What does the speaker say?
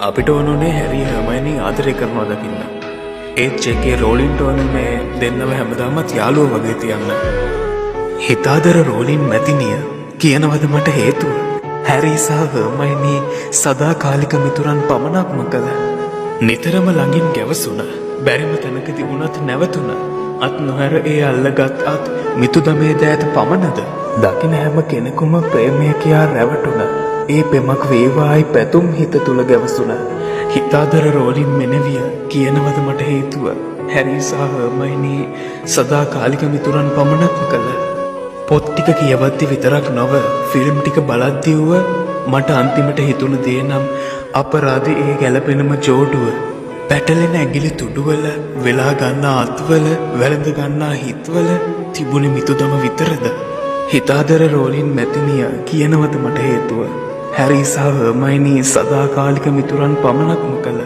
අපිට ඕනුනේ හැරි හර්මයිනි ආදරය කරනවා දකින්න. ඒත් ජේකේ රෝලින්ට ඕනුනේ දෙන්නව හැමදාමත් යාළුවෝ වගේ තියන්න. හිතාදර රෝලින් මැතිනිය කියනවද මට හේතුව? හැරි සහ හර්මයිනි සදාකාලික මිතුරන් පමණක්ම කළ. නිතරම ළඟින් ගැවසුණ. බැරිම තැනකදී වුණත් නැවතුණ. අත් නොහැර ඒ අල්ලගත් අත් මිතුදමේ දෑත පමණද? දකින හැම කෙනෙකුම ප්‍රේමය කියා රැවටුණ. ඒ පෙමක් වේවායි පැතුම් හිත තුළ ගැවසුණ. හිතාදර රෝලින් මෙනවිය කියනවද මට හේතුව? හැරි සහ හර්මයිනි සදාකාලික මිතුරන් පමණක්ම කළ. පොත් ටික කියවද්දි විතරක් නොව ෆිල්ම් ටික බලද්දී මට අන්තිමට හිතුණ දේ නම් අපරාධ ඒ ගැලපෙනම ජෝඩුව. පැටලෙන ඇගිලි තුඩුවල වෙලා ගන්නා අත්වල වැළඳ ගන්නා හිත්වල තිබුණ මිතුදම විතරද? හිතාදර රෝලින් මැතිනිය කියනවද මට හේතුව? හැරි සහ හර්මයිනි සදාකාලික මිතුරන් පමණක්ම කළ.